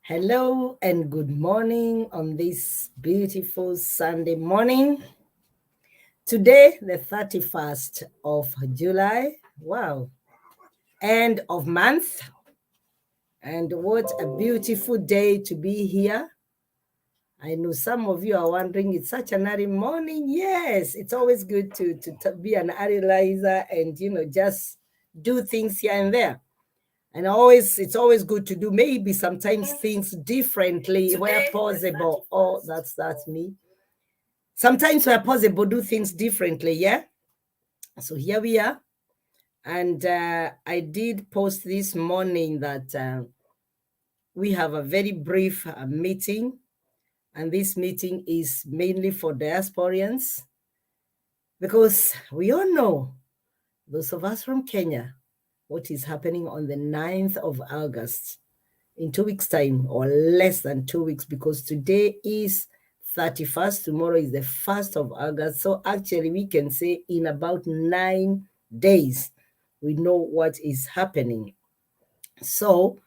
Hello and good morning on this beautiful Sunday morning. Today, the 31st of July. Wow. End of month. And what a beautiful day to be here. I know some of you are wondering, it's such an early morning. Yes, it's always good to be an early riser and, just do things here and there. And it's always good to do maybe sometimes things differently where possible. Oh, that's me. Sometimes where possible, do things differently, yeah? So here we are. And I did post this morning that we have a very brief meeting. And this meeting is mainly for diasporians. Because we all know, those of us from Kenya, what is happening on the 9th of August. In 2 weeks' time, or less than 2 weeks, because today is 31st, tomorrow is the 1st of August. So actually, we can say in about 9 days, we know what is happening. So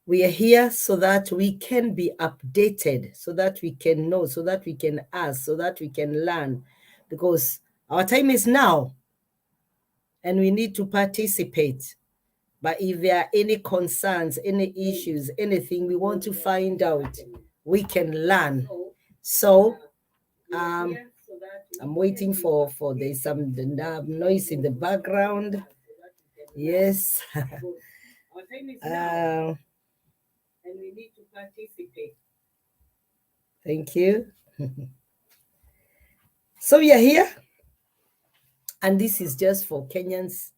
we are here so that we can be updated, so that we can know, so that we can ask, so that we can learn, because our time is now, and we need to participate. But if there are any concerns, any issues, anything we want to find out, we can learn. So I'm waiting for there's some noise in the background. Yes. And we need to participate. Thank you. So we are here, and this is just for Kenyans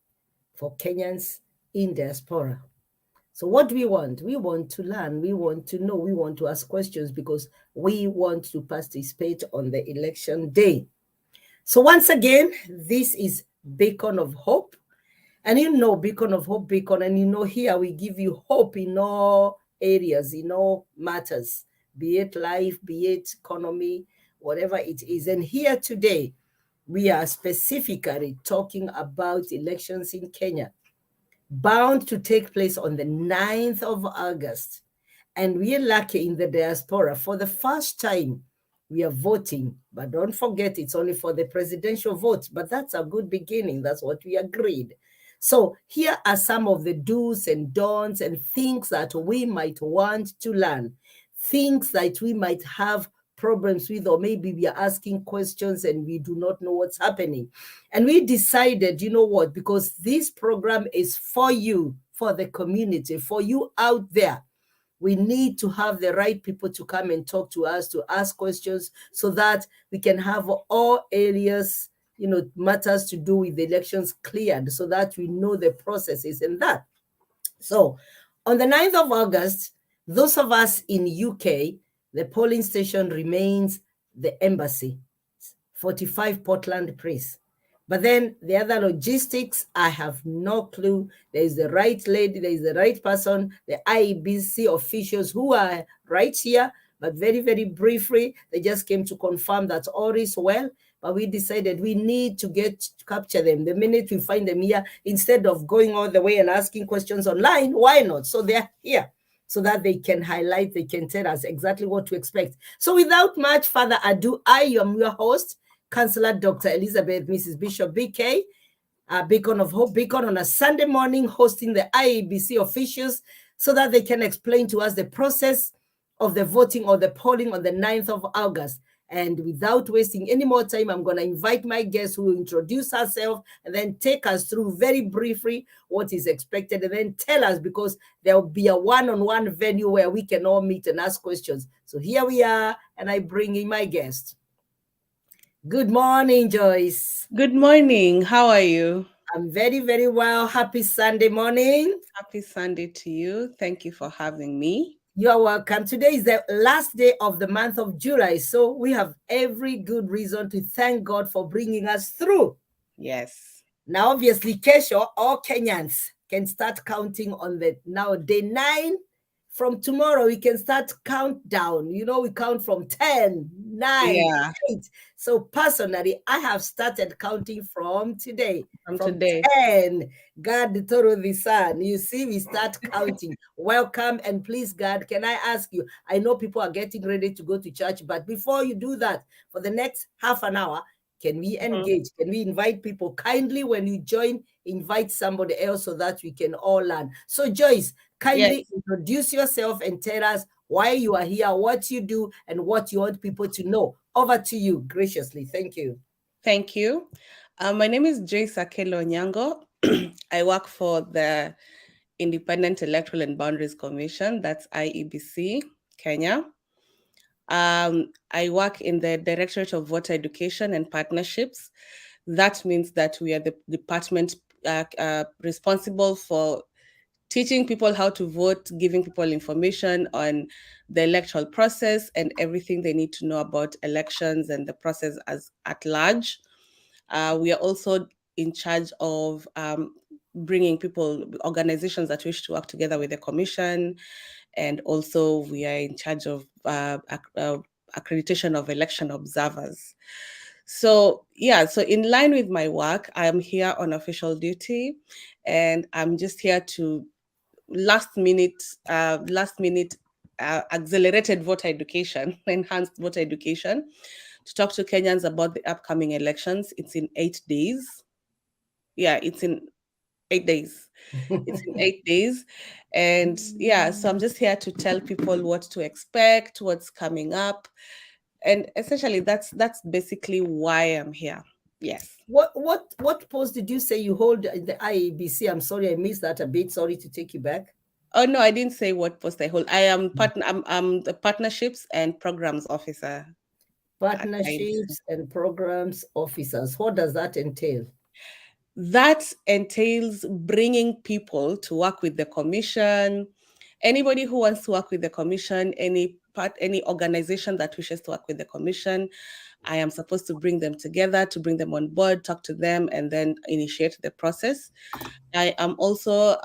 in diaspora. So what do we want? We want to learn, we want to know, we want to ask questions, because we want to participate on the election day. So once again, this is Beacon of Hope. And Beacon of Hope, and here we give you hope in all areas, in all matters, be it life, be it economy, whatever it is. And here today, we are specifically talking about elections in Kenya, bound to take place on the 9th of August. And we are lucky in the diaspora. For the first time, we are voting. But don't forget, it's only for the presidential vote. But that's a good beginning. That's what we agreed. So here are some of the do's and don'ts and things that we might want to learn, things that we might have problems with, or maybe we are asking questions and we do not know what's happening. And we decided, because this program is for you, for the community, for you out there, we need to have the right people to come and talk to us, to ask questions, so that we can have all areas, matters to do with the elections cleared, so that we know the processes and that. So on the 9th of August, those of us in UK, the polling station remains the embassy, 45 Portland Place. But then the other logistics, I have no clue. There is the right lady, there is the right person, the IEBC officials who are right here, but very, very briefly, they just came to confirm that all is well. But we decided we need to capture them the minute we find them here, instead of going all the way and asking questions online. Why not? So they're here, so that they can highlight, they can tell us exactly what to expect. So without much further ado, I am your host, Councillor Dr. Elizabeth, Mrs. Bishop BK, Beacon of Hope, Beacon, on a Sunday morning, hosting the IEBC officials so that they can explain to us the process of the voting or the polling on the 9th of August. And without wasting any more time, I'm going to invite my guest, who will introduce herself and then take us through very briefly what is expected, and then tell us, because there will be a one-on-one venue where we can all meet and ask questions. So here we are, and I bring in my guest. Good morning, Joyce. Good morning. How are you? I'm very, very well. Happy Sunday morning. Happy Sunday to you. Thank you for having me. You're welcome. Today is the last day of the month of July, so we have every good reason to thank God for bringing us through. Yes. Now, obviously, Kesho, all Kenyans can start counting on now day 9 from tomorrow we can start countdown. We count from 10, 9, Yeah, 8. So personally, I have started counting from today, from from today. 10. God the Toro the Son. You see, we start counting. Welcome, and please, God, can I ask you? I know people are getting ready to go to church, but before you do that, for the next half an hour, can we Mhm. engage? Can we invite people? Kindly, when you join, invite somebody else so that we can all learn. So, Joyce, kindly Yes, introduce yourself and tell us why you are here, what you do, and what you want people to know. Over to you, graciously. Thank you. thank you. My name is Joyce Akelo Nyango. I work for the Independent Electoral and Boundaries Commission, that's IEBC, Kenya. I work in the Directorate of Voter Education and Partnerships. That means that we are the department responsible for teaching people how to vote, giving people information on the electoral process and everything they need to know about elections and the process as at large. We are also in charge of bringing people, organizations that wish to work together with the commission, and also we are in charge of accreditation of election observers. So yeah, so in line with my work, I am here on official duty, and I'm just here to last minute, accelerated voter education, enhanced voter education, to talk to Kenyans about the upcoming elections. It's in 8 days. Yeah, it's in 8 days. It's in 8 days. And yeah, so I'm just here to tell people what to expect, what's coming up. And essentially that's basically why I'm here. Yes. What post did you say you hold in the IEBC? I'm sorry, I missed that a bit. Sorry to take you back. Oh no, I didn't say what post I hold. I'm the partnerships and programs officer at IEBC. Partnerships and programs officers. What does that entail? That entails bringing people to work with the commission. Anybody who wants to work with the commission, any organization that wishes to work with the commission, I am supposed to bring them together, to bring them on board, talk to them, and then initiate the process. I am also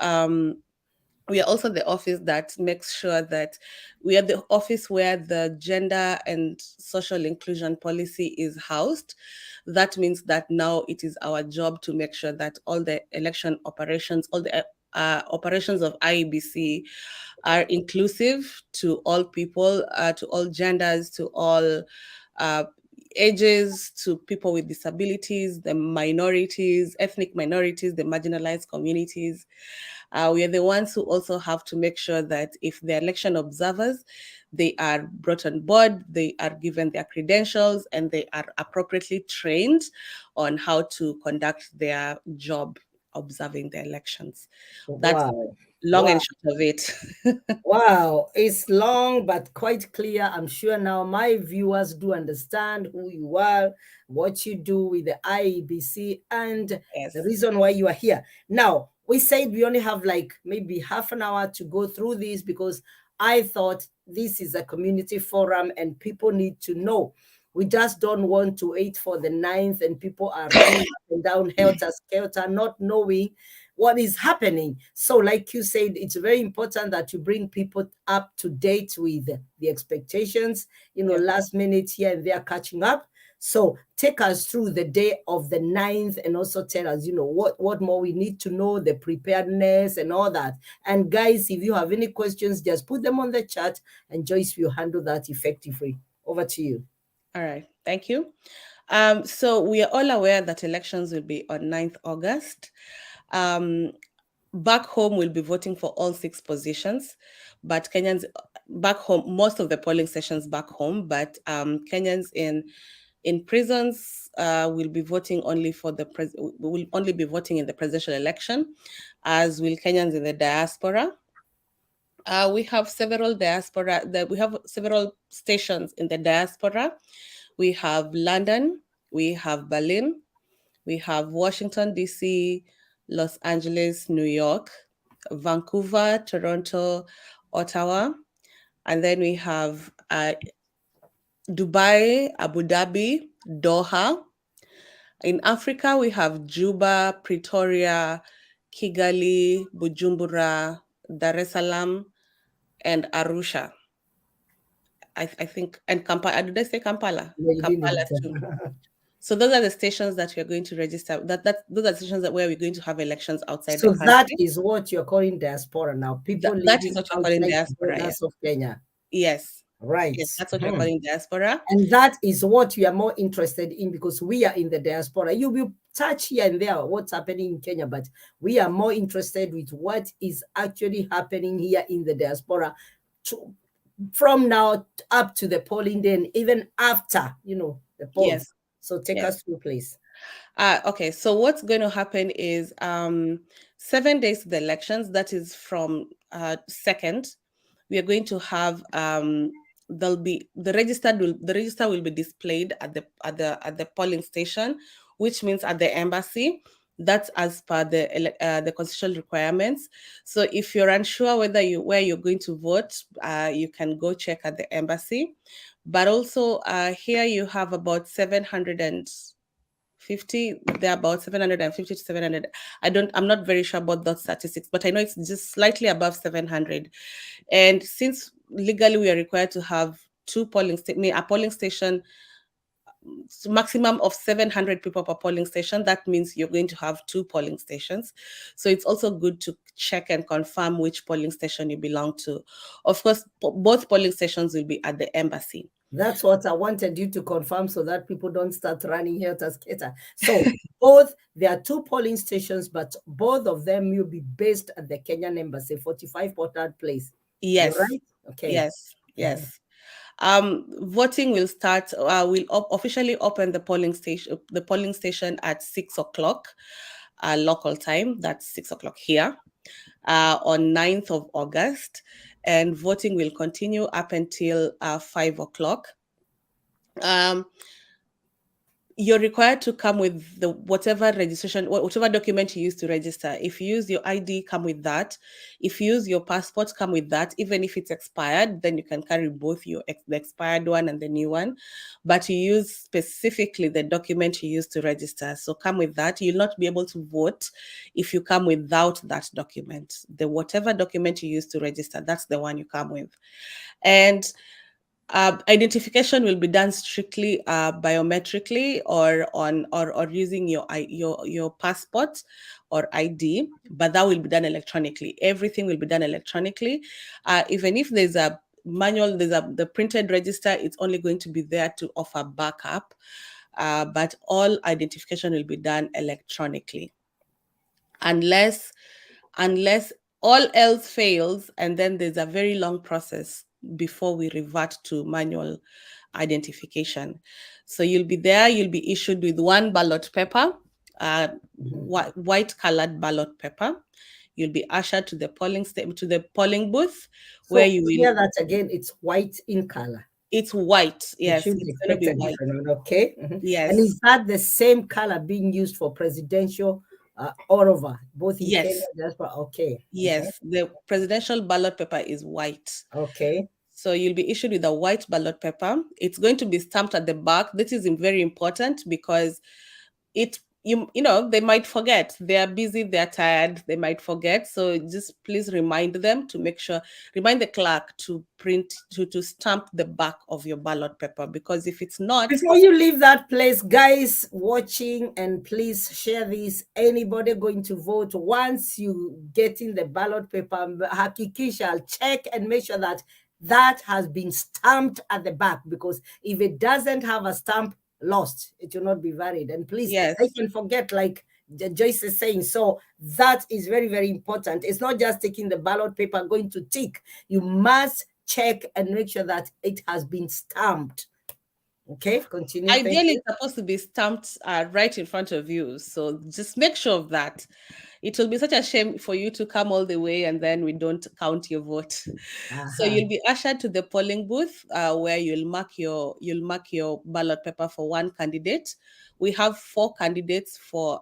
we are also the office that makes sure that we are the office where the gender and social inclusion policy is housed. That means that now it is our job to make sure that all the election operations, all the operations of IEBC are inclusive to all people, to all genders, to all uh, ages, to people with disabilities, the minorities, ethnic minorities, the marginalized communities. We are the ones who also have to make sure that if the election observers, they are brought on board, they are given their credentials, and they are appropriately trained on how to conduct their job observing the elections. That's Wow. long Wow. and short of it. Wow, it's long but quite clear. I'm sure now my viewers do understand who you are, what you do with the IEBC, and the Yes. reason why you are here. Now, we said we only have like maybe half an hour to go through this because I thought this is a community forum and people need to know. We just don't want to wait for the 9th and people are running up and down helter skelter, not knowing what is happening. So, like you said, it's very important that you bring people up to date with the expectations, Yep. last minute here and there catching up. So take us through the day of the 9th and also tell us, what more we need to know, the preparedness and all that. And guys, if you have any questions, just put them on the chat and Joyce will handle that effectively. Over to you. All right. Thank you. So we are all aware that elections will be on 9th August. Um, Back home, we'll be voting for all 6 positions, but Kenyans back home, most of the polling sessions back home, but Kenyans in prisons will be voting only for will only be voting in the presidential election, as will Kenyans in the diaspora. We have several diaspora that we have several stations in the diaspora. We have London, we have Berlin, we have Washington, D.C., Los Angeles, New York, Vancouver, Toronto, Ottawa, and then we have Dubai, Abu Dhabi, Doha. In Africa, we have Juba, Pretoria, Kigali, Bujumbura, Dar es Salaam. and Arusha. I think, and Kampala. Did I say Kampala? No, you Kampala didn't. too. So those are the stations that we are going to register. Those are stations that where we're going to have elections outside the So that country. is what you're calling diaspora now. People That is living what you're calling outside the diaspora. Yeah. borders of Kenya. Yes. Right. Yes, that's what you're Mhm. calling diaspora. And that is what we are more interested in because we are in the diaspora. You will touch here and there what's happening in Kenya, but we are more interested with what is actually happening here in the diaspora to, from now up to the polling day and even after, the polls. Yes. So take Yes. us through, please. Okay, so what's going to happen is 7 days to the elections, that is from 2nd, we are going to have there'll be the register will be displayed at the polling station, which means at the embassy. That's as per the constitutional requirements. So if you're unsure where you're going to vote, you can go check at the embassy. But also here you have about 750, they're about 750 to 700. I'm not very sure about those statistics, but I know it's just slightly above 700. And since legally we are required to have a polling station, maximum of 700 people per polling station, that means you're going to have two polling stations. So it's also good to check and confirm which polling station you belong to. Of course, both polling stations will be at the embassy. That's what I wanted you to confirm so that people don't start running helter skelter. So both, there are two polling stations, but both of them will be based at the Kenyan Embassy, 45 Portland Place. You're Yes. right? Okay. Yes. Yes. Voting will start. Officially open the polling station at 6 o'clock, local time. That's 6 o'clock here, on 9th of August, and voting will continue up until 5 o'clock. Um, you're required to come with whatever document you use to register. If you use your ID, come with that. If you use your passport, come with that. Even if it's expired, then you can carry both the expired one and the new one. But you use specifically the document you use to register. So come with that. You'll not be able to vote if you come without that document. Whatever document you use to register, that's the one you come with. And identification will be done strictly biometrically or using your passport or ID, but that will be done electronically. Everything will be done electronically. Even if there's a manual, the printed register, it's only going to be there to offer backup, but all identification will be done electronically, unless all else fails, and then there's a very long process before we revert to manual identification. So you'll be there, you'll be issued with one ballot paper, white colored ballot paper. You'll be ushered to the polling booth, where So you hear will. that again, it's white in color. It's white, You yes, shouldn't it's going to expect be a white. different one, okay? And Yes, is that the same color being used for presidential all over, both in Kenya, yes, diaspora? Okay. yes. The presidential ballot paper is white. Okay. So you'll be issued with a white ballot paper. It's going to be stamped at the back. This is very important because they might forget. They are busy, they're tired, they might forget. So just please remind them to remind the clerk to stamp the back of your ballot paper, because if it's not. Before you leave that place, guys watching, and please share this. Anybody going to vote, once you get in the ballot paper, hakikisha, check and make sure that that has been stamped at the back, because if it doesn't have a stamp, lost, it will not be valid. And please, Yes. I can forget, like Joyce is saying. So that is very, very important. It's not just taking the ballot paper, going to tick. You must check and make sure that it has been stamped. Okay, continue. Thank Ideally, you. it's supposed to be stamped right in front of you. So just make sure of that. It will be such a shame for you to come all the way and then we don't count your vote. So Uh-huh. you'll be ushered to the polling booth, where you'll mark your ballot paper for one candidate. We have 4 candidates for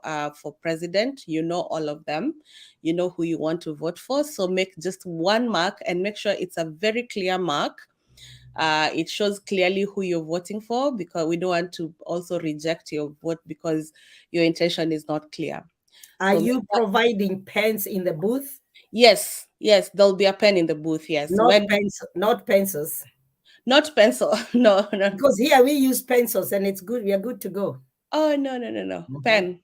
president. You know all of them. You know who you want to vote for. So make just one mark and make sure it's a very clear mark. It shows clearly who you're voting for, because we don't want to also reject your vote because your intention is not clear. Are So you providing pens in the booth? yes, Yes, there'll be a pen in the booth. Yes, Not when pencil, not pencils. not pencil. No, no. Because here we use pencils and it's good. We are good to go. Oh, no, no, no, no. Mhm. Pen,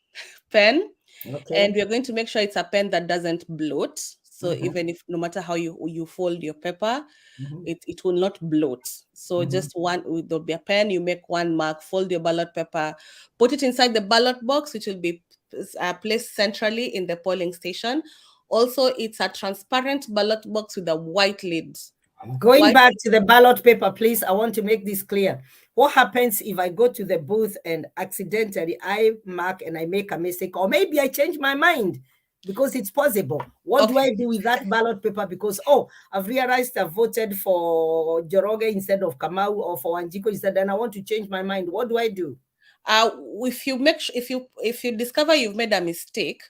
pen. And Okay. we're going to make sure it's a pen that doesn't bloat. So Mhm. even if no matter how you fold your paper, Mhm. it will not bloat. So Mhm. just one, there'll be a pen, you make one mark, fold your ballot paper, put it inside the ballot box, which will be placed centrally in the polling station. Also, it's a transparent ballot box with a white lid. Going White. back to the ballot paper, please, I want to make this clear. What happens if I go to the booth and accidentally I mark and I make a mistake, or maybe I change my mind because it's possible? What do Okay. I do with that ballot paper? Because, oh, I've realized I voted for Joroge instead of Kamau or for Anjiko instead, and I want to change my mind. What do I do? Uh, if you make if you discover you've made a mistake,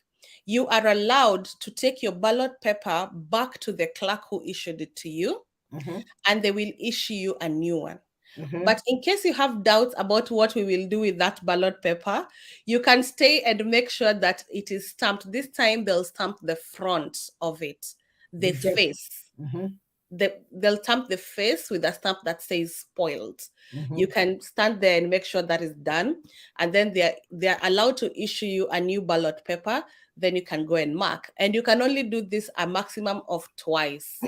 you are allowed to take your ballot paper back to the clerk who issued it to you, Mhm. and they will issue you a new one. Mhm. But in case you have doubts about what we will do with that ballot paper, you can stay and make sure that it is stamped. This time they'll stamp the front of it, the Reject. face. Mhm. They'll stamp the face with a stamp that says spoiled. You Mhm. can stand there and make sure that is done. And then they're allowed to issue you a new ballot paper. Then you can go and mark. And you can only do this a maximum of twice.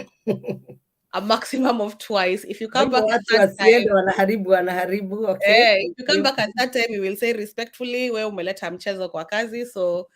A maximum of twice. If you Kwa come hivyo back a watu third wasiende time, wanaharibu. Okay. if you come back at that time, we will say respectfully, we umeleta mchezo kwa kazi, so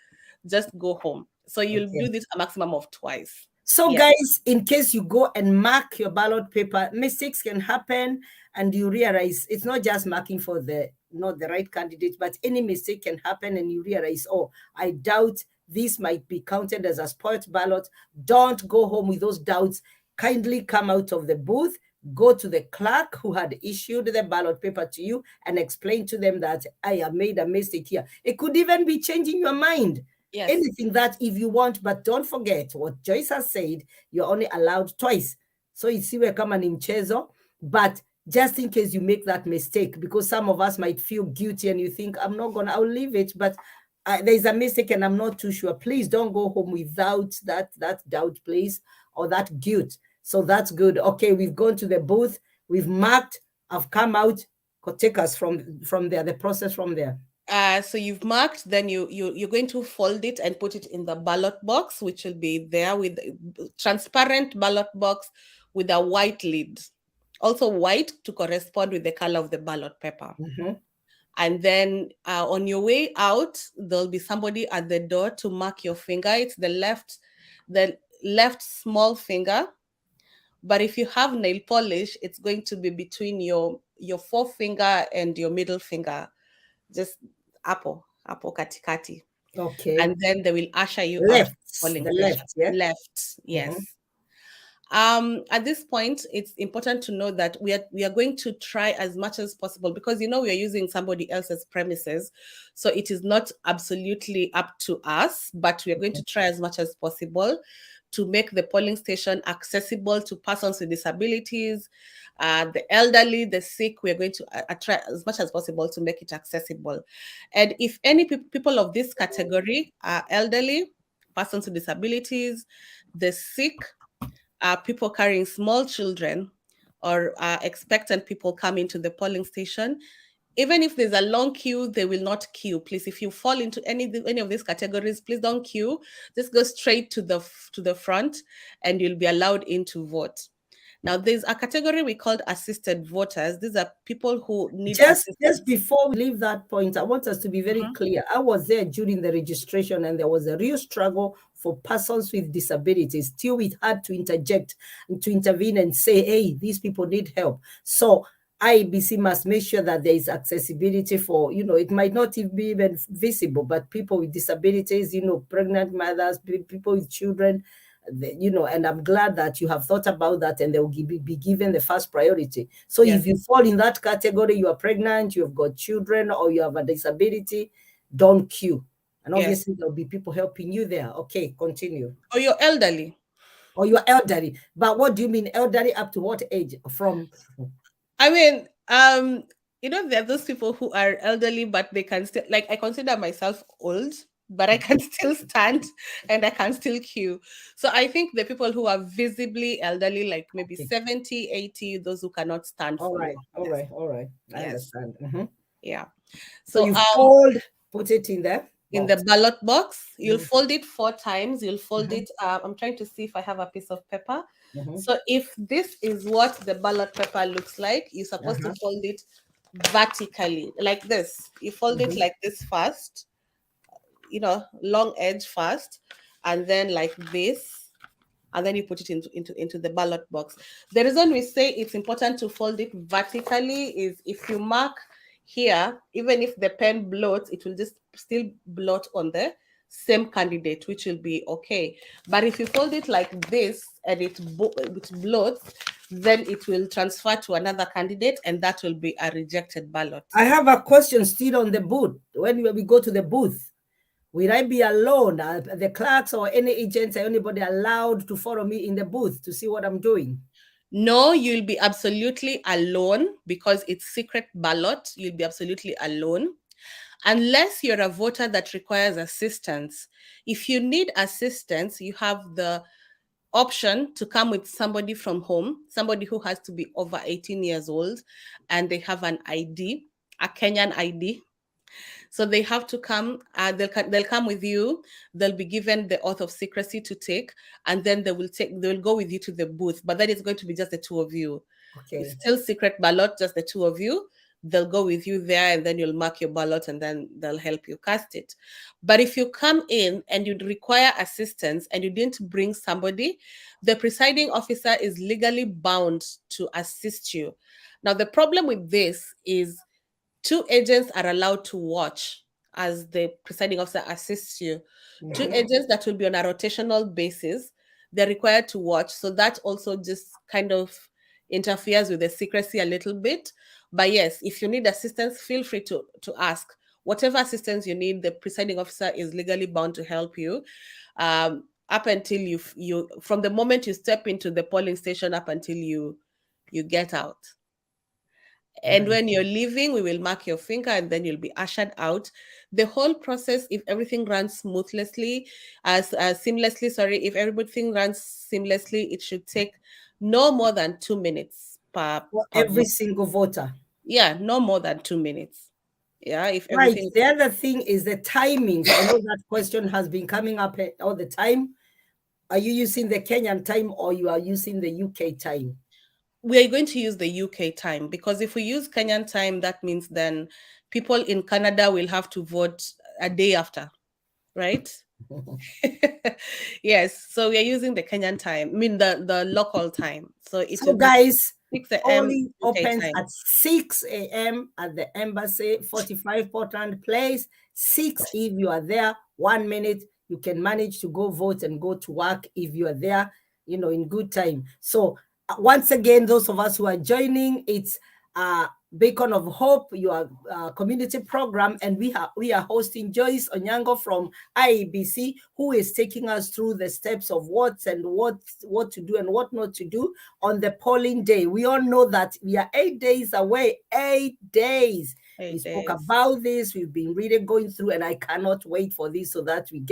just go home. So you'll Okay. do this a maximum of twice. So, Yes. guys, in case you go and mark your ballot paper, mistakes can happen, and you realize it's not just marking for the not the right candidate, but any mistake can happen, and you realize, oh, I doubt this might be counted as a spoiled ballot. Don't go home with those doubts. Kindly come out of the booth, go to the clerk who had issued the ballot paper to you, and explain to them that I have made a mistake here. It could even be changing your mind. Yes. Anything that if you want, but don't forget what Joyce has said, you're only allowed twice. So isiwe kama ni mchezo, but just in case you make that mistake, because some of us might feel guilty and you think, I'll leave it, but there's a mistake and I'm not too sure. Please don't go home without that doubt, please, or that guilt. So that's good. Okay, we've gone to the booth, we've marked, I've come out. Take us from there, the process from there. So you've marked, then you're going to fold it and put it in the ballot box, which will be there with transparent ballot box with a white lid, also white to correspond with the color of the ballot paper. Mm-hmm. And then on your way out, there'll be somebody at the door to mark your finger. It's the left small finger. But if you have nail polish, it's going to be between your forefinger and your middle finger, just apple katikati. Okay. And then they will usher you out of Left, the polling the station. left, yeah. Left, Mhm. yes. At this point, it's important to know that we are going to try as much as possible, because we are using somebody else's premises, so it is not absolutely up to us, but we are going to try as much as possible to make the polling station accessible to persons with disabilities, the elderly, the sick. We are going to try as much as possible to make it accessible. And if any people of this category are elderly, persons with disabilities, the sick, people carrying small children, or expectant people coming to the polling station, even if there's a long queue, they will not queue. Please, if you fall into any of these categories, please don't queue. Just go straight to the front, and you'll be allowed in to vote. Now, there's a category we called assisted voters. These are people who need Just assistance. before we leave that point, I want us to be very Mhm. clear. I was there during the registration, and there was a real struggle for persons with disabilities. Still, we had to interject and to intervene and say, hey, these people need help. So IEBC must make sure that there is accessibility for, it might not be even visible, but people with disabilities, pregnant mothers, people with children, and I'm glad that you have thought about that, and they will be given the first priority. So Yes. if you fall in that category, you are pregnant, you've got children, or you have a disability, don't queue. And Yes. obviously there'll be people helping you there. Okay, continue. Or you're elderly. Or you're elderly. But what do you mean elderly? Up to what age? From I mean, there are those people who are elderly, but they can still, like, I consider myself old. but I can still stand and I can still queue. So I think the people who are visibly elderly, like maybe Okay. 70, 80, those who cannot stand All for right. long. All Yes. right. All right. I Yes. understand. Yeah. So So you fold, put it in the in the box. ballot box, you'll Mhm, fold it 4 times. You'll fold mhm, it. I'm trying to see if I have a piece of paper. mhm. So if this is what the ballot paper looks like, you're supposed to Uh-huh. fold it vertically like this. You fold it Mhm. like this first, long edge first, and then like this, and then you put it into the ballot box. The reason we say it's important to fold it vertically is if you mark here, even if the pen bloats, it will just still blot on the same candidate, which will be okay. But if you fold it like this and it bloats, then it will transfer to another candidate, and that will be a rejected ballot. I have a question still on the booth. When we go to the booth, will I be alone? Are the clerks or any agents or anybody allowed to follow me in the booth to see what I'm doing? No, you'll be absolutely alone because it's secret ballot. You'll be absolutely alone unless you're a voter that requires assistance. If you need assistance, you have the option to come with somebody from home, somebody who has to be over 18 years old and they have an ID, a Kenyan ID. So they have to come. They'll come with you. They'll be given the oath of secrecy to take, and then they will go with you to the booth. But then it's going to be just the two of you. It's Okay. still secret ballot, just the two of you. They'll go with you there, and then you'll mark your ballot, and then they'll help you cast it. But if you come in and you require assistance and you didn't bring somebody, the presiding officer is legally bound to assist you. Now, the problem with this is 2 agents are allowed to watch as the presiding officer assists you. Two Mhm. agents that will be on a rotational basis, they're required to watch. So that also just kind of interferes with the secrecy a little bit. But yes, if you need assistance, feel free to ask. Whatever assistance you need, the presiding officer is legally bound to help you. Up until you from the moment you step into the polling station up until you get out. And Right. when you're leaving, we will mark your finger and then you'll be ushered out. The whole process, if everything runs smoothly, as seamlessly, sorry, if everything runs seamlessly, it should take no more than 2 minutes For per every vote. single voter. Yeah, no more than 2 minutes. Yeah, if Right. everything The other thing is the timings. I know that question has been coming up all the time. Are you using the Kenyan time or you are using the UK time? we are going to use the UK time because if we use Kenyan time, that means then people in Canada will have to vote a day after, right? Yes, so we are using the Kenyan time, I mean the local time. So it So, will be guys, 6 a.m. polling UK opens time. at 6 a.m. at the Embassy, 45 Portland Place. 6 if you are there, 1 minute. You can manage to go vote and go to work if you are there, in good time. So, once again, those of us who are joining, it's Beacon of Hope, your community program, and we are hosting Joyce Onyango from IEBC, who is taking us through the steps of what to do and what not to do on the polling day. We all know that we are 8 days away. 8 days. We 8 days. spoke about this. We've been really going through, and I cannot wait for this so that we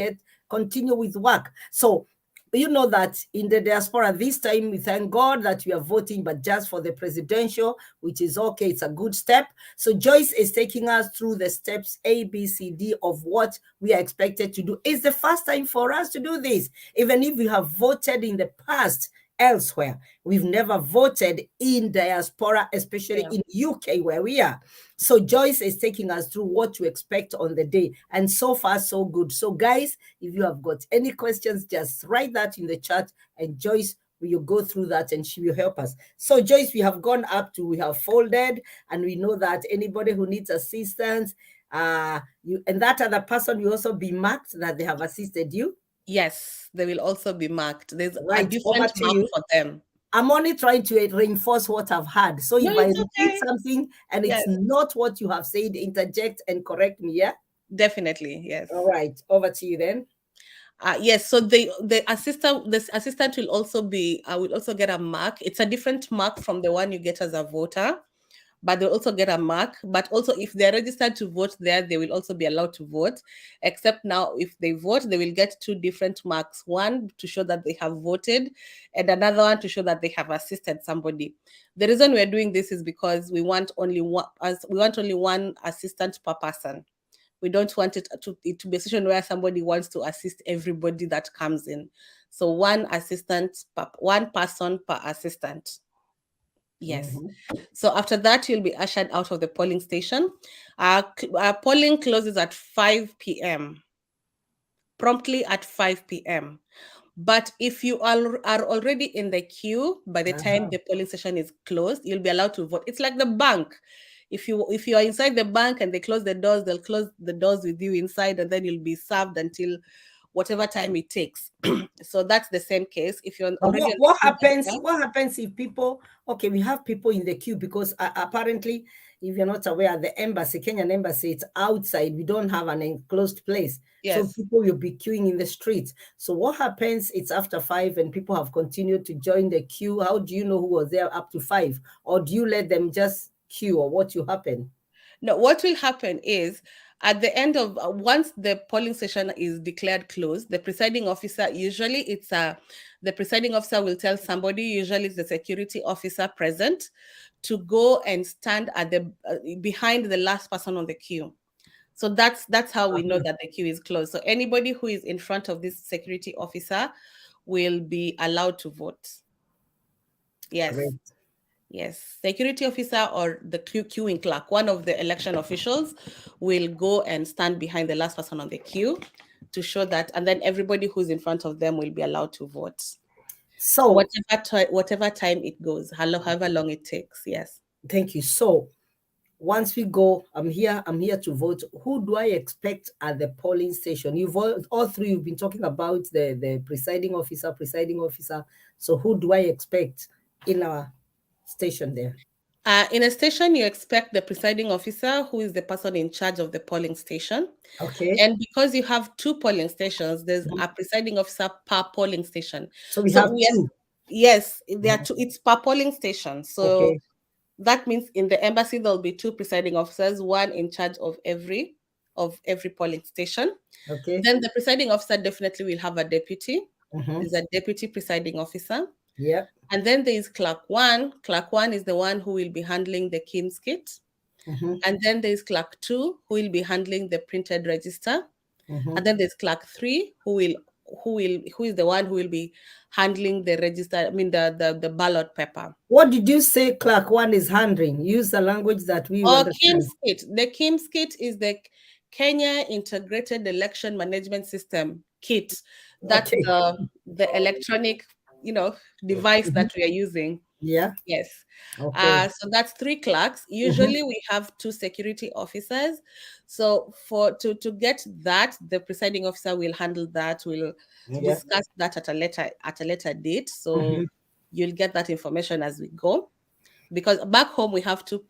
continue with work. So you know that in the diaspora this time, we thank God that we are voting, but just for the presidential, which is okay. It's a good step. So Joyce is taking us through the steps A, B, C, D of what we are expected to do. It's the first time for us to do this. Even if we have voted in the past elsewhere, we've never voted in diaspora, especially Yeah. in UK where we are. So Joyce is taking us through what to expect on the day. And so far, so good. So guys, if you have got any questions, just write that in the chat and Joyce will go through that and she will help us. So Joyce, we have we have folded, and we know that anybody who needs assistance, and that other person will also be marked that they have assisted you. Yes, they will also be marked. There's a Right, over different to mark you. for them. I'm only trying to reinforce what I've had. So No, if I it's repeat okay. something and Yes, it's not what you have said, interject and correct me, yeah? definitely. Yes. All right, over to you then. Yes, so the assistant will also get a mark. It's a different mark from the one you get as a voter, but they'll also get a mark. But also, if they're registered to vote there, they will also be allowed to vote. Except now, if they vote, they will get two different marks: one to show that they have voted, and another one to show that they have assisted somebody. The reason we're doing this is because we want only one, as we want only one assistant per person. We don't want it to be a situation where somebody wants to assist everybody that comes in. So one assistant, one person per assistant. Yes. Mhm. So after that, you'll be ushered out of the polling station. Our polling closes at 5 p.m., promptly at 5 p.m. But if you are already in the queue by the time Uh-huh. the polling station is closed, you'll be allowed to vote. It's like the bank. If you are inside the bank and they close the doors, they'll close the doors with you inside, and then you'll be served until whatever time it takes. So that's the same case. If you're But already on the what queue happens? center, What happens if people? Okay, we have people in the queue because apparently, if you're not aware, the embassy, Kenyan embassy, it's outside. We don't have an enclosed place, so yes. people will be queuing in the streets. So what happens? It's after 5, and people have continued to join the queue. How do you know who was there up to 5, or do you let them just queue, or what will happen? No, what will happen is at the end of once the polling station is declared closed, the presiding officer, usually the presiding officer will tell somebody, usually it's the security officer present, to go and stand at the behind the last person on the queue. So that's how we know Uh-huh. that the queue is closed. So anybody who is in front of this security officer will be allowed to vote. Yes. Great. Yes, security officer or the queuing clerk, one of the election officials, will go and stand behind the last person on the queue to show that, and then everybody who's in front of them will be allowed to vote. So Whatever time it goes, however long it takes. Yes. thank you. So once we go, I'm here to vote. Who do I expect at the polling station? You've all three, you've been talking about the presiding officer. So who do I expect in our station there? In a station, you expect the presiding officer, who is the person in charge of the polling station. Okay. And because you have two polling stations, there's Mhm. a presiding officer per polling station. So we So have two. yes, there are Mhm. two. It's per polling station. So Okay. that means in the embassy there'll be two presiding officers, one in charge of every polling station. Okay. Then the presiding officer definitely will have a deputy. Mhm. There's a deputy presiding officer. Yeah. And then there is clerk one. Clerk one is the one who will be handling the Kim's kit. Mhm. And then there's clerk two, who will be handling the printed register. And Mhm. then there's clerk three, who is the one who will be handling the register, I mean the ballot paper. What did you say Clark one is handling? Use the language that we Or understand. Kim's kit. The Kim's kit is the Kenya Integrated Election Management System kit. That's Okay. the electronic, device Mhm. that we are using. Yeah. Yes. Okay. So that's three clerks. Mhm. Usually we have two security officers. So to get that, the presiding officer will handle that. We'll Yeah. discuss that at a later date. So Mhm. you'll get that information as we go. Because back home we have two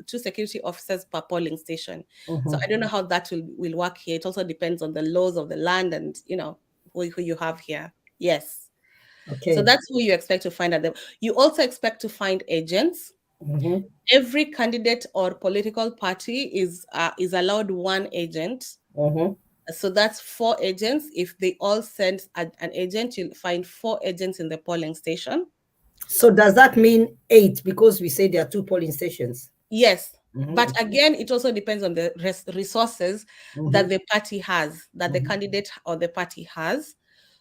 security officers per polling station. So Mhm. I don't know how that will work here. It also depends on the laws of the land and who you have here. Yes. So Okay. that's who you expect to find at them. You also expect to find agents. Mhm. Every candidate or political party is allowed one agent. Mhm. So that's four agents. If they all send an agent, you'll find four agents in the polling station. So does that mean 8 because we say there are two polling stations? Yes, Mhm. but again, it also depends on the resources that Mhm. the party has, that the Mhm. candidate or the party has.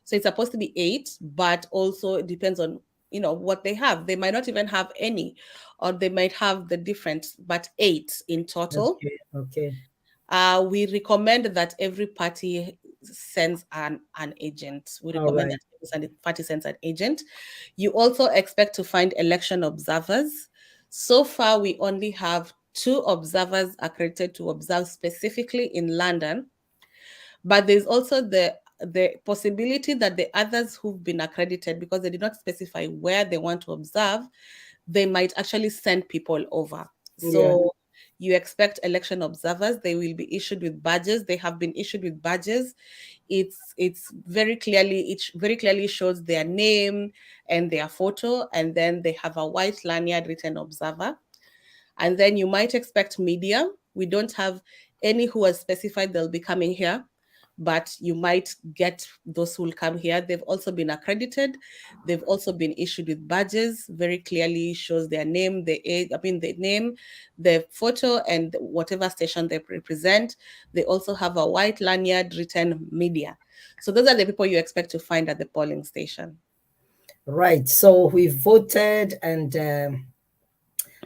So it's supposed to be eight, but also it depends on what they have. They might not even have any, or they might have the different, but eight in total. Okay. Okay. We recommend that every party sends an agent. We All recommend right. that every party sends an agent. You also expect to find election observers. So far, we only have two observers accredited to observe specifically in London, but there's also the possibility that the others who've been accredited, because they did not specify where they want to observe, they might actually send people over. Yeah. So you expect election observers. They will be issued with badges. They have been issued with badges. It's very clearly shows their name and their photo, and then they have a white lanyard written observer. And then you might expect media. We don't have any who has specified they'll be coming here, but you might get those who will come here. They've also been accredited. They've also been issued with badges, very clearly shows their name, the age, I mean the name, the photo, and whatever station they represent. They also have a white lanyard written media. So those are the people you expect to find at the polling station. Right. So we voted, and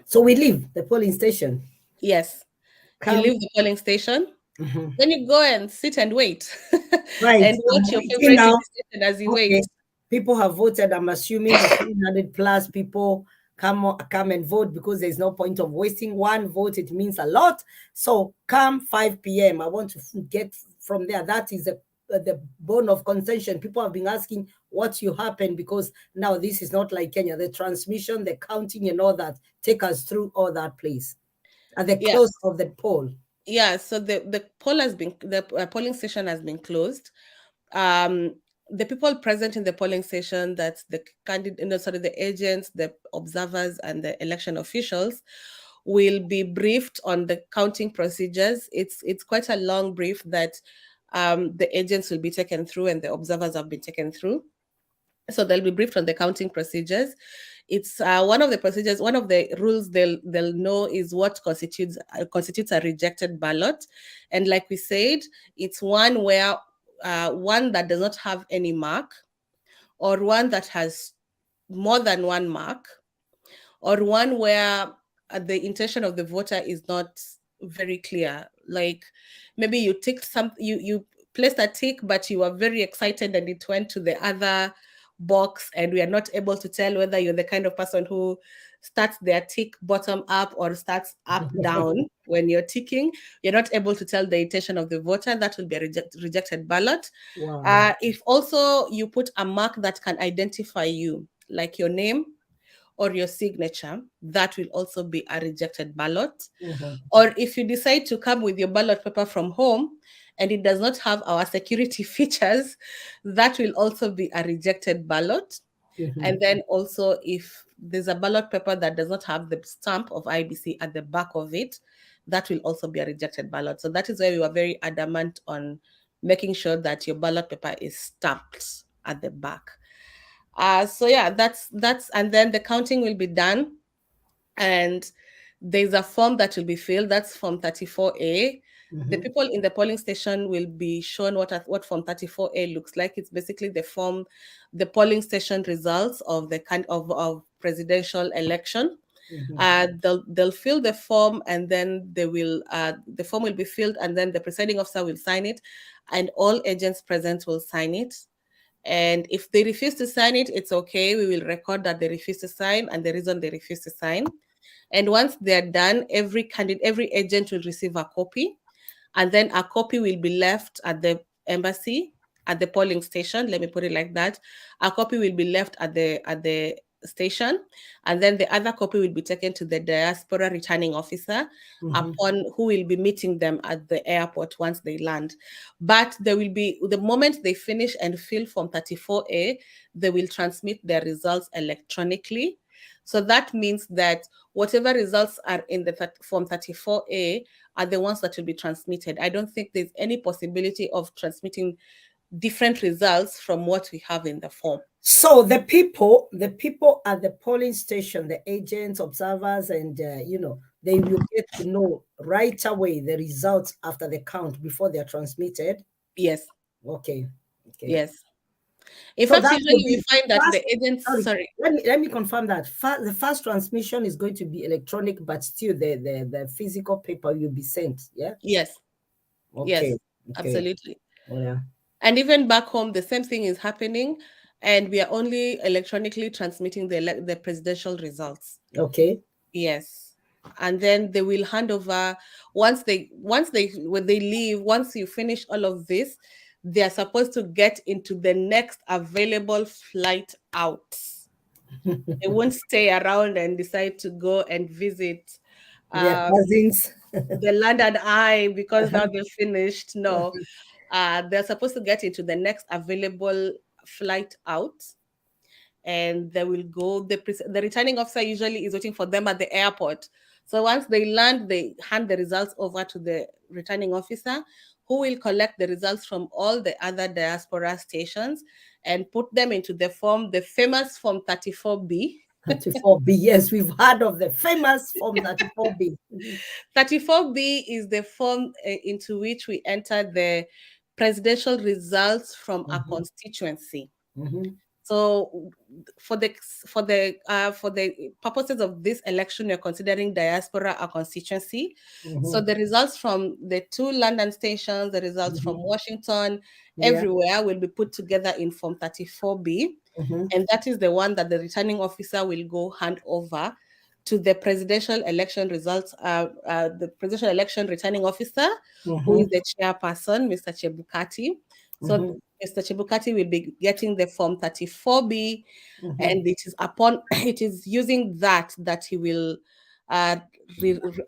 so we leave the polling station. Yes, you Come. leave the polling station, Mhm. then you go and sit and wait Right. and I'm watch your waiting favorite TV now. station as you wait. Okay. People have voted. I'm assuming the 300 plus people come and vote, because there's no point of wasting one vote. It means a lot. So come 5 p.m. I want to get from there. That is the bone of contention. People have been asking what you happen, because now this is not like Kenya. The transmission, the counting, and all that. Take us through all that, please. At the Yeah, close of the poll. yeah. So the poll has been the polling station has been closed. Um, the people present in the polling station, that's the candidate, no, sorry, the agents, the observers, and the election officials, will be briefed on the counting procedures. It's quite a long brief that the agents will be taken through and the observers have been taken through. So they'll be briefed on the counting procedures. It's one of the procedures, one of the rules they'll know is what constitutes a rejected ballot. And like we said, it's one where one that does not have any mark, or one that has more than one mark, or one where the intention of the voter is not very clear. Like maybe you ticked some, you placed a tick, but you were very excited and it went to the other box, and we are not able to tell whether you're the kind of person who starts their tick bottom up or starts up down when you're ticking. You're not able to tell the intention of the voter. That will be a rejected ballot. Wow. If also you put a mark that can identify you, like your name or your signature, that will also be a rejected ballot. Mhm. Or if you decide to come with your ballot paper from home and it does not have our security features, that will also be a rejected ballot. Mhm. And then also, if there's a ballot paper that does not have the stamp of IBC at the back of it, that will also be a rejected ballot. So that is why we were very adamant on making sure that your ballot paper is stamped at the back. So yeah, that's and then the counting will be done, and there's a form that will be filled. That's form 34A. The Mhm. people in the polling station will be shown what form 34A looks like. It's basically the form, the polling station results of the kind of presidential election. Mhm. They'll fill the form, and then they will the form will be filled, and then the presiding officer will sign it, and all agents present will sign it. And if they refuse to sign it, it's okay. We will record that they refuse to sign and the reason they refuse to sign. And once they're done, every candidate, every agent will receive a copy, and then a copy will be left at the embassy, at the polling station. Let me put it like that. A copy will be left at the station, and then the other copy will be taken to the diaspora returning officer, Mhm. upon who will be meeting them at the airport once they land. But there will be, the moment they finish and fill form 34A, they will transmit their results electronically. So that means that whatever results are in the form 34A are the ones that will be transmitted. I don't think there's any possibility of transmitting different results from what we have in the form. So the people at the polling station, the agents, observers, and they will get to know right away the results after the count before they're transmitted. Yes, Okay, okay. yes. In So fact, that will usually we be find that fast. the agents, Sorry, sorry, let me confirm that the first transmission is going to be electronic, but still the physical paper will be sent. Yeah. yes, Okay. yes, Okay. absolutely. Oh, yeah. And even back home, the same thing is happening, and we are only electronically transmitting the presidential results. Okay. Yes. And then they will hand over, when they leave, once you finish all of this, they are supposed to get into the next available flight out. They won't stay around and decide to go and visit Their um, cousins. the land and I because now they're finished. No, they're supposed to get into the next available flight out, and they will go. The returning officer usually is waiting for them at the airport. So once they land, they hand the results over to the returning officer, who will collect the results from all the other diaspora stations and put them into the form, the famous Form 34B. 34B. Yes, we've heard of the famous Form 34B. 34B is the form into which we enter the presidential results from a Mhm, constituency. mhm, So for the purposes of this election, you're considering diaspora a constituency. So mhm, the results from the two London stations, the results from mhm. Washington, Yeah. everywhere will be put together in Form 34B. Mhm, And that is the one that the returning officer will go hand over to the presidential election results, the presidential election returning officer, who is mhm, the chairperson, Mr. Chebukati. So mhm, Mr. Chebukati will be getting the Form 34B, mhm. and it is upon it is using that he will uh,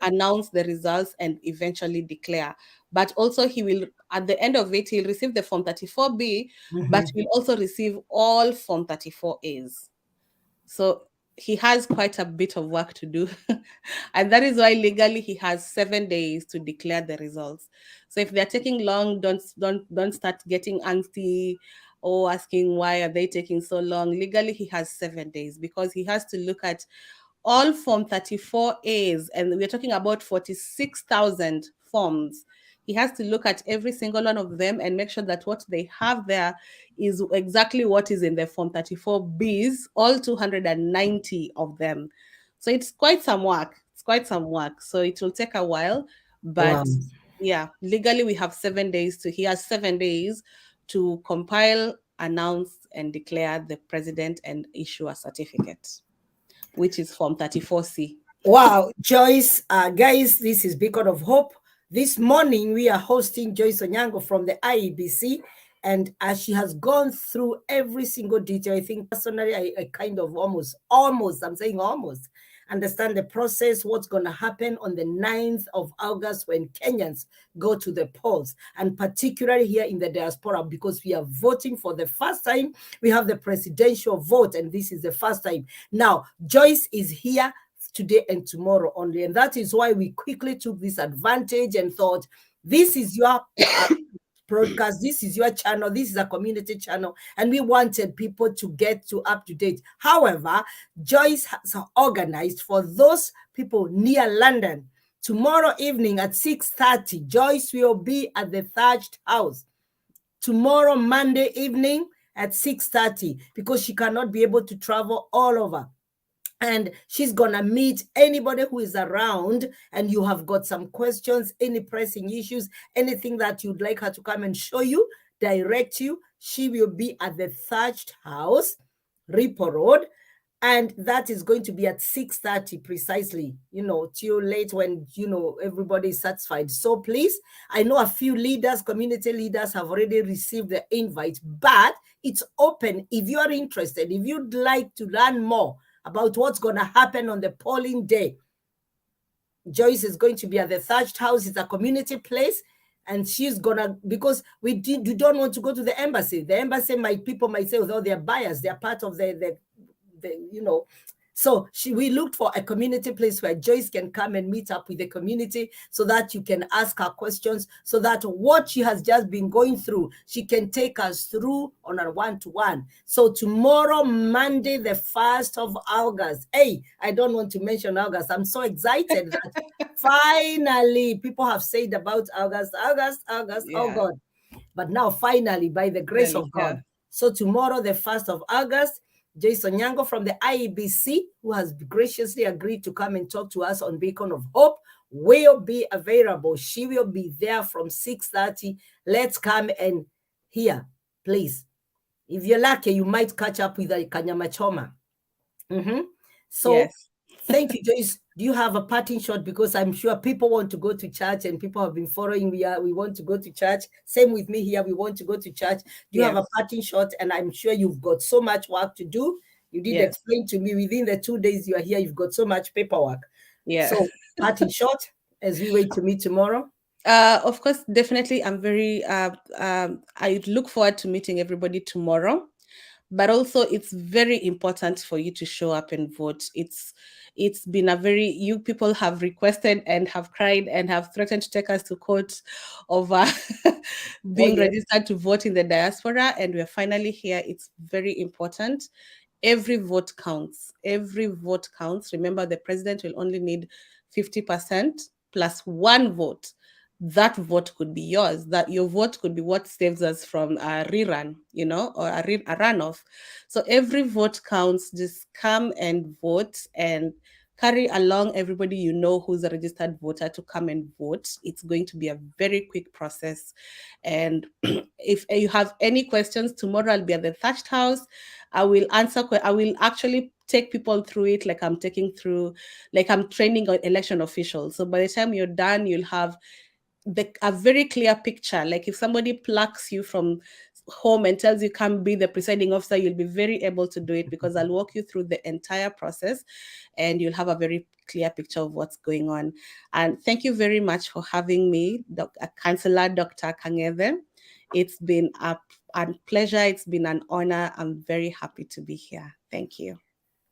announce the results and eventually declare. But also he will, at the end of it, he'll receive the Form 34B, but Mhm. he'll also receive all Form 34As. So he has quite a bit of work to do. And that is why legally he has 7 days to declare the results. So if they're taking long, don't start getting angsty or asking why are they taking so long. Legally he has 7 days because he has to look at all Form 34As, and we're talking about 46,000 forms. He has to look at every single one of them and make sure that what they have there is exactly what is in the Form 34Bs, all 290 of them. So it's quite some work. It's quite some work. So it will take a while, Wow. but yeah, legally we have 7 days he has 7 days to compile, announce, and declare the president and issue a certificate, which is Form 34C. Wow, Joyce, guys, this is Beacon of Hope. This morning we are hosting Joyce Onyango from the IEBC, and as she has gone through every single detail, I think personally I kind of almost, I'm saying almost, understand the process, what's going to happen on the 9th of August when Kenyans go to the polls, and particularly here in the diaspora, because we are voting for the first time. We have the presidential vote, and this is the first time. Now, Joyce is here today and tomorrow only. And that is why we quickly took this advantage and thought, this is your broadcast, this is your channel, this is a community channel, and we wanted people to get to up to date. However, Joyce has organized for those people near London. Tomorrow evening at 6:30, Joyce will be at the Thatched House. Tomorrow, Monday evening at 6:30, because she cannot be able to travel all over. And she's gonna meet anybody who is around, and you have got some questions, any pressing issues, anything that you'd like her to come and show you, direct you. She will be at the Thatched House, Ripo Road, and that is going to be at 6:30 precisely, till late when everybody is satisfied. So please, I know a few leaders, community leaders, have already received the invite, but it's open. If you are interested, if you'd like to learn more about what's going to happen on the polling day, Joyce is going to be at the Thatched House. It's a community place, and she's gonna, because we don't want to go to the embassy. The embassy, people might say, although they're biased, they're part of the so we looked for a community place where Joyce can come and meet up with the community, so that you can ask her questions, so that what she has just been going through, she can take us through on a one-to-one. So tomorrow, Monday, the 1st of August. Hey, I don't want to mention August. I'm so excited that finally people have said about August, oh Yeah, God. But now finally, by the grace really, of yeah. God. So tomorrow, the 1st of August, Jason Nyango from the IEBC, who has graciously agreed to come and talk to us on Beacon of Hope, will be available. She will be there from 6:30. Let's come and hear, please. If you're lucky, you might catch up with a Kanyama Choma. So Yes. thank you, Joyce. Do you have a parting shot? Because I'm sure people want to go to church, and people have been following. We want to go to church. Same with me here. We want to go to church. Do you have a Yes. parting shot? And I'm sure you've got so much work to do. You did Yes. explain to me within the 2 days you are here, you've got so much paperwork. Yeah. So parting shot as we wait to meet tomorrow. Of course, definitely. I look forward to meeting everybody tomorrow. but also it's very important for you to show up and vote. It's been a very, you people have requested and have cried and have threatened to take us to court over Oh, being yes. registered to vote in the diaspora, and we're finally here. It's very important. Every vote counts. Every vote counts. Remember, the president will only need 50% plus one vote. That vote could be yours. That your vote could be what saves us from a rerun, or a runoff. So every vote counts. Just come and vote and carry along everybody you know who's a registered voter to come and vote. It's going to be a very quick process. And if you have any questions, tomorrow I'll be at the Thatched House. I will answer. I will actually take people through it like I'm taking through, like I'm training an election officials. So by the time you're done, you'll have a very clear picture. Like if somebody plucks you from home and tells you can't be the presiding officer, you'll be very able to do it because I'll walk you through the entire process and you'll have a very clear picture of what's going on. And thank you very much for having me, Councillor Dr. Kangeve. It's been a pleasure. It's been an honor. I'm very happy to be here. Thank you.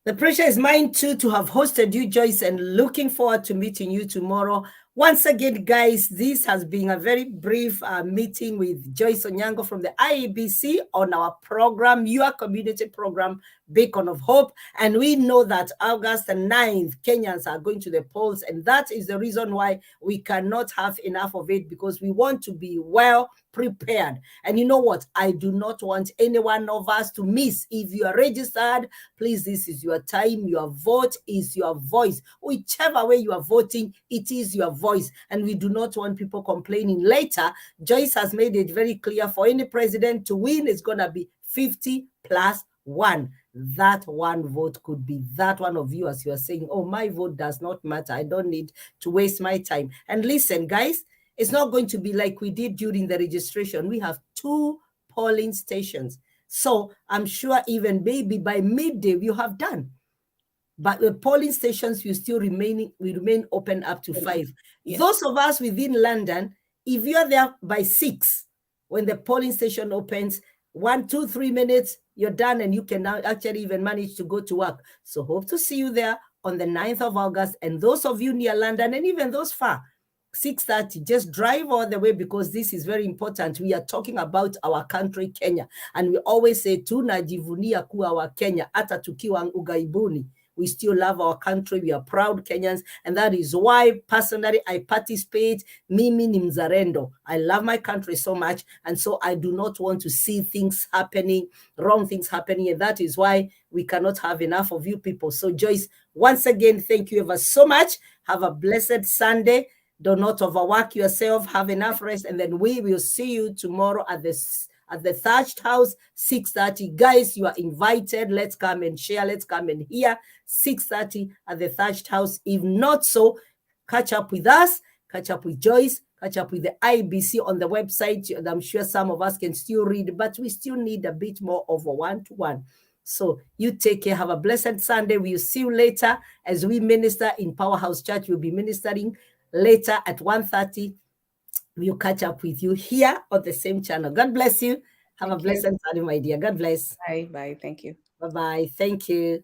The pressure is mine too to have hosted you, Joyce, and looking forward to meeting you tomorrow. Once again, guys, this has been a very brief meeting with Joyce Onyango from the IEBC on our program, your community program, Beacon of Hope. And we know that August 9th, Kenyans are going to the polls. And that is the reason why we cannot have enough of it, because we want to be well prepared. And you know what? I do not want any one of us to miss. If you are registered, please, this is your time. Your vote is your voice. Whichever way you are voting, it is your voice. And we do not want people complaining later. Joyce has made it very clear, for any president to win, it's going to be 50 plus 1. That one vote could be that one of you, as you are saying, oh, my vote does not matter. I don't need to waste my time. And listen, guys, it's not going to be like we did during the registration. We have 2 polling stations. So I'm sure even maybe by midday you have done. But the polling stations will still remain open up to 5. Yes. Those of us within London, if you're there by 6, when the polling station opens, 1, 2, 3 minutes, you're done, and you can now actually even manage to go to work. So hope to see you there on the 9th of August. And those of you near London, and even those far, 6:30, just drive all the way, because this is very important. We are talking about our country, Kenya. And we always say, tunajivunia kuwa wa Kenya, hata tukiwa ughaibuni. We still love our country. We are proud Kenyans. And that is why, personally, I participate. Mimi ni mzalendo. I love my country so much. And so I do not want to see things happening, wrong things happening. And that is why we cannot have enough of you people. So Joyce, once again, thank you ever so much. Have a blessed Sunday. Do not overwork yourself. Have enough rest. And then we will see you tomorrow at the Thatched House, 6:30. Guys, you are invited. Let's come and share. Let's come and hear. 6:30 at the Thatched House. If not so, catch up with us, catch up with Joyce, catch up with the IEBC on the website. I'm sure some of us can still read, but we still need a bit more of a one-to-one. So you take care. Have a blessed Sunday. We'll see you later as we minister in Powerhouse Church. We'll be ministering later at 1:30. We'll catch up with you here on the same channel. God bless you. Have a blessed Sunday, my dear. God bless. Bye. Bye. Thank you. Bye-bye. Thank you.